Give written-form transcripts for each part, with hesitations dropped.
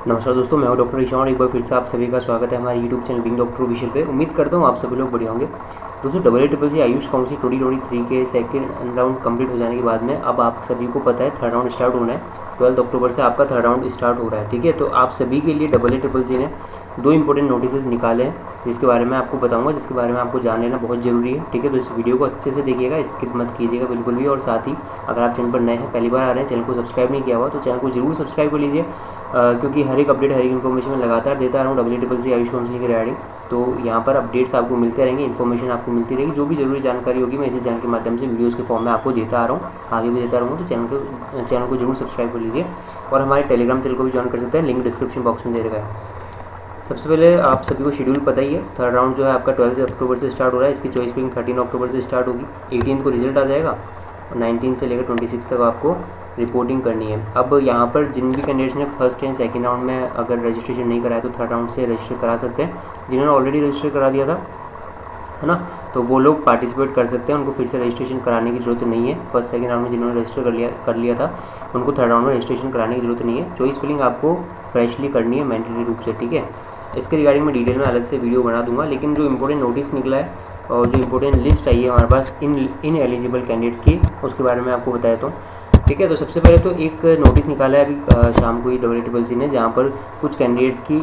नमस्कार दोस्तों, मैं हूं डॉक्टर ईशान और एक बार फिर से आप सभी का स्वागत है हमारे YouTube channel Bing doctor official पे। उम्मीद करता हूं आप सभी लोग बढ़िया होंगे। दोस्तों, AACC आयुष काउंसिल 2023 के सेकंड राउंड कंप्लीट हो जाने के बाद में अब आप सभी को पता है थर्ड राउंड स्टार्ट होना है। 12 अक्टूबर से आपका थर्ड राउंड स्टार्ट हो रहा है। ठीक है, तो आप सभी के लिए AACC ने 2 इंपॉर्टेंट नोटिस निकाले हैं जिसके बारे में आपको बताऊंगा, जिसके बारे में आपको जान लेना बहुत ज़रूरी है। ठीक है, तो इस वीडियो को अच्छे से देखिएगा, स्किप मत कीजिएगा बिल्कुल भी। और साथ ही अगर आप चैनल पर नए हैं, पहली बार आ रहे हैं, चैनल को सब्सक्राइब नहीं किया हुआ तो चैनल को जरूर सब्सक्राइब कर लीजिए, क्योंकि हर एक अपडेट, हर एक इन्फॉर्मेशन मैं लगातार देता रहा हूँ AACC आयुष काउंसिल के रिगार्डिंग। तो यहाँ पर अपडेट्स आपको मिलते रहेंगे, इन्फॉर्मेशन आपको मिलती रहेगी। जो भी जरूरी जानकारी होगी मैं इसी चैनल के माध्यम से वीडियोज़ के फॉर्म में आपको देता आ रहा हूँ, आगे भी देता रहूँगा। तो चैनल को जरूर सब्सक्राइब कर लीजिए और हमारे टेलीग्राम चैनल को भी ज्वाइन कर सकते हैं, लिंक डिस्क्रिप्शन बॉक्स में दे रखा है। सबसे पहले आप सभी को शेड्यूल पता ही है, थर्ड राउंड जो है आपका 12 अक्टूबर से स्टार्ट हो रहा है। इसकी चॉइस फिलिंग 13 अक्टूबर से स्टार्ट होगी, 18 को रिजल्ट आ जाएगा और 19 से लेकर 26 तक आपको रिपोर्टिंग करनी है। अब यहाँ पर जिन भी कैंडिडेट्स ने फर्स्ट एंड सेकंड राउंड में अगर रजिस्ट्रेशन नहीं कराया तो थर्ड राउंड से रजिस्टर करा सकते हैं। जिन्होंने ऑलरेडी रजिस्टर करा दिया था, है ना, तो वो लोग पार्टिसिपेट कर सकते हैं, उनको फिर से रजिस्ट्रेशन कराने की जरूरत नहीं है। फर्स्ट सेकंड राउंड में जिन्होंने रजिस्टर कर लिया था उनको थर्ड राउंड में रजिस्ट्रेशन कराने की जरूरत नहीं है। चॉइस फिलिंग आपको फ्रेशली करनी है मैंडेटरी रूप से। ठीक है, इसके रिगार्डिंग में डिटेल में अलग से वीडियो बना दूंगा, लेकिन जो इंपॉर्टेंट नोटिस निकला है और जो इंपॉर्टेंट लिस्ट आई है हमारे पास इन एलिजिबल कैंडिडेट्स की, उसके बारे में आपको बताया तो। ठीक है, तो सबसे पहले तो एक नोटिस निकाला है अभी शाम को ही AACC ने, जहाँ पर कुछ कैंडिडेट्स की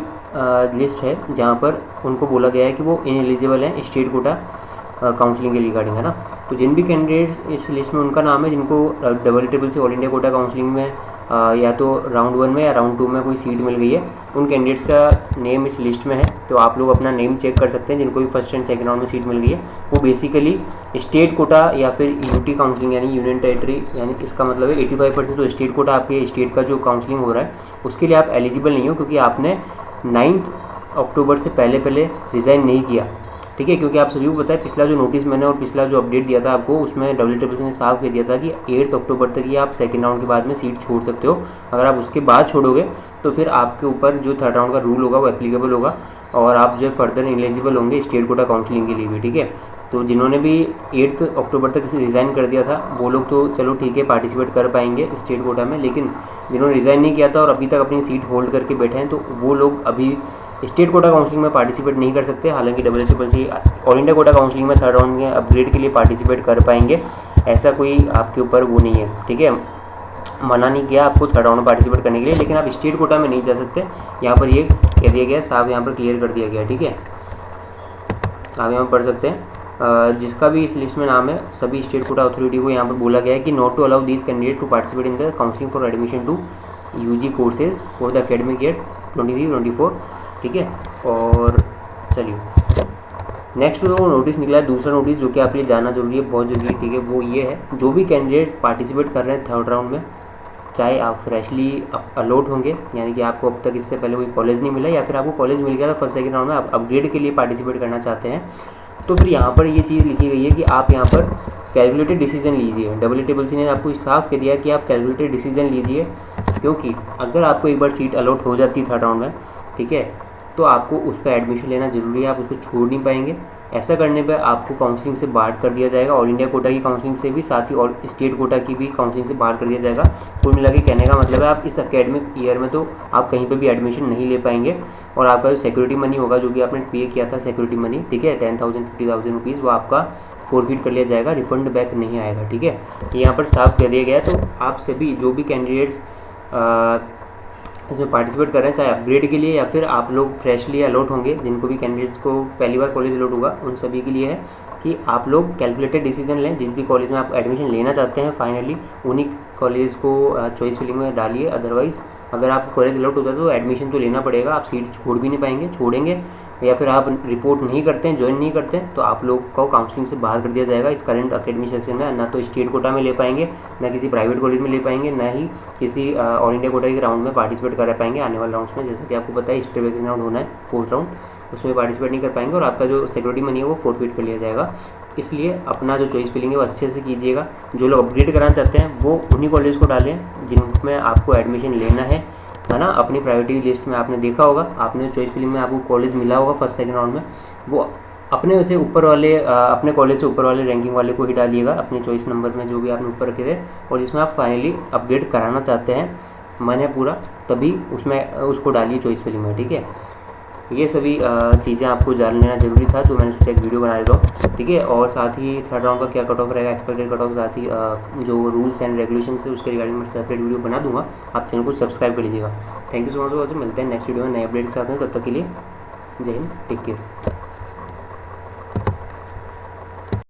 लिस्ट है जहाँ पर उनको बोला गया है कि वो इन एलिजिबल हैं स्टेट कोटा काउंसलिंग के रिगार्डिंग, है ना। तो जिन भी कैंडिडेट्स इस लिस्ट में उनका नाम है जिनको AACC all India quota counselling में या तो राउंड 1 में या राउंड 2 में कोई सीट मिल गई है, उन कैंडिडेट्स का नेम इस लिस्ट में है। तो आप लोग अपना नेम चेक कर सकते हैं। जिनको भी फर्स्ट एंड सेकंड राउंड में सीट मिल गई है वो बेसिकली स्टेट कोटा या फिर यूटी काउंसलिंग यानी यूनियन टेरिटरी, यानी इसका मतलब है 85% तो स्टेट कोटा आपके स्टेट का जो काउंसलिंग हो रहा है उसके लिए आप एलिजिबल नहीं हो, क्योंकि आपने 9 अक्टूबर से पहले रिज़ाइन नहीं किया। ठीक है, क्योंकि आप सभी को पता है पिछला जो नोटिस मैंने और पिछला जो अपडेट दिया था आपको, उसमें AACC ने साफ कह दिया था कि 8 अक्टूबर तक ही आप सेकंड राउंड के बाद में सीट छोड़ सकते हो। अगर आप उसके बाद छोड़ोगे तो फिर आपके ऊपर जो थर्ड राउंड का रूल होगा वो एप्लीकेबल होगा और आप जो फर्दर एलिजिबल होंगे स्टेट कोटा काउंसलिंग के लिए भी। ठीक है, तो जिन्होंने भी 8 अक्टूबर तक रिज़ाइन कर दिया था वो लोग तो चलो ठीक है पार्टिसिपेट कर पाएंगे स्टेट कोटा में, लेकिन जिन्होंने रिज़ाइन नहीं किया था और अभी तक अपनी सीट होल्ड करके बैठे हैं तो वो लोग अभी स्टेट कोटा काउंसलिंग में पार्टिसिपेट नहीं कर सकते। हालांकि AACC all India quota counselling में थर्ड राउंड में अपग्रेड के लिए पार्टिसिपेट कर पाएंगे, ऐसा कोई आपके ऊपर वो नहीं है। ठीक है, मना नहीं किया आपको थर्ड राउंड में पार्टिसिपेट करने के लिए, लेकिन आप स्टेट कोटा में नहीं जा सकते। यहाँ पर ये कह दिया गया, साफ यहाँ पर क्लियर कर दिया गया। ठीक है, आप यहाँ पढ़ सकते हैं। जिसका भी इस लिस्ट में नाम है सभी स्टेट कोटा अथॉरिटी को यहाँ पर बोला गया है कि not to allow these candidate to participate in the counselling for admission to UG courses for the academic year 23-24। ठीक है, और चलिए नेक्स्ट जो नोटिस निकला है, दूसरा नोटिस जो कि आपके लिए जानना जरूरी है, बहुत जरूरी है। ठीक है, वो ये है, जो भी कैंडिडेट पार्टिसिपेट कर रहे हैं थर्ड राउंड में, चाहे आप फ्रेशली अलॉट होंगे यानी कि आपको अब तक इससे पहले कोई कॉलेज नहीं मिला या फिर आपको कॉलेज मिल गया था फर्स्ट सेकंड राउंड में, आप अपग्रेड के लिए पार्टिसिपेट करना चाहते हैं, तो फिर यहाँ पर ये चीज़ लिखी गई है कि आप यहाँ पर कैलकुलेटेड डिसीजन लीजिए। AACC ने आपको साफ कह दिया कि आप कैलकुलेटेड डिसीजन लीजिए, क्योंकि अगर आपको एक बार सीट अलॉट हो जाती है थर्ड राउंड में, ठीक है, तो आपको उस पर एडमिशन लेना ज़रूरी है, आप उसको छोड़ नहीं पाएंगे। ऐसा करने पर आपको काउंसलिंग से बाहर कर दिया जाएगा, ऑल इंडिया कोटा की काउंसलिंग से भी, साथ ही और स्टेट कोटा की भी काउंसलिंग से बाहर कर दिया जाएगा। कुल मिला के कहने का मतलब है आप इस एकेडमिक ईयर में तो आप कहीं पर भी एडमिशन नहीं ले पाएंगे और आपका जो सिक्योरिटी मनी होगा, जो भी आपने पे किया था सिक्योरिटी मनी, ठीक है, 10,000 50,000 रुपीज़, वो आपका फॉरफिट कर लिया जाएगा, रिफंड बैक नहीं आएगा। ठीक है, यहाँ पर साफ कह दिया गया है। तो आप सभी जो भी कैंडिडेट्स इसमें पार्टिसिपेट कर रहे हैं, चाहे अपग्रेड के लिए या फिर आप लोग फ्रेशली अलॉट होंगे, जिनको भी कैंडिडेट्स को पहली बार कॉलेज अलॉट होगा, उन सभी के लिए है कि आप लोग कैलकुलेटेड डिसीजन लें। जिस भी कॉलेज में आप एडमिशन लेना चाहते हैं फाइनली उन्हीं कॉलेज को चॉइस फिलिंग में डालिए। अदरवाइज़ अगर आप कॉलेज अलॉट हो जाए तो एडमिशन तो लेना पड़ेगा, आप सीट छोड़ भी नहीं पाएंगे। छोड़ेंगे या फिर आप रिपोर्ट नहीं करते हैं, ज्वाइन नहीं करते हैं, तो आप लोग को काउंसलिंग से बाहर कर दिया जाएगा इस करंट अकेडमिक सेक्शन में। ना तो स्टेट कोटा में ले पाएंगे, ना किसी प्राइवेट कॉलेज में ले पाएंगे, ना ही किसी ऑल इंडिया कोटा के राउंड में पार्टिसिपेट कर पाएंगे आने वाले राउंड्स में। जैसे कि आपको पता है स्टेट वैकेशन राउंड होना है, फोर्थ राउंड, उसमें पार्टिसिपेट नहीं कर पाएंगे और आपका जो सिक्योरिटी मनी है वो फॉरफिट कर लिया जाएगा। इसलिए अपना जो चॉइस फिलिंग है वो अच्छे से कीजिएगा। जो लोग अपग्रेड कराना चाहते हैं वो उन्हीं कॉलेज को डालें जिनमें आपको एडमिशन लेना है ना। अपनी प्रायोरिटी लिस्ट में आपने देखा होगा, आपने चॉइस फिलिंग में आपको कॉलेज मिला होगा फर्स्ट सेकंड राउंड में, वो अपने से ऊपर वाले अपने कॉलेज से ऊपर वाले रैंकिंग वाले को ही डालिएगा अपने चॉइस नंबर में जो भी आपने ऊपर रखे थे, और जिसमें आप फाइनली अपग्रेड कराना चाहते हैं, मन है पूरा तभी उसमें उसको डालिए चॉइस फिलिंग में, ठीक है। ये सभी चीज़ें आपको जान लेना जरूरी था, तो मैंने सोचा एक वीडियो बना देता हूँ, ठीक है। और साथ ही थर्ड राउंड का क्या कट ऑफ रहेगा, एक्सपेक्टेड कट ऑफ, साथ ही जो रूल्स एंड रेगुलेशन है उसके रिगार्डिंग मैं सेपरेट वीडियो बना दूंगा। आप चैनल को सब्सक्राइब कर लीजिएगा। Thank you so much. मिलते हैं नेक्स्ट वीडियो में नए अपडेट के साथ में, तब तक के लिए जय हिंद, टेक केयर।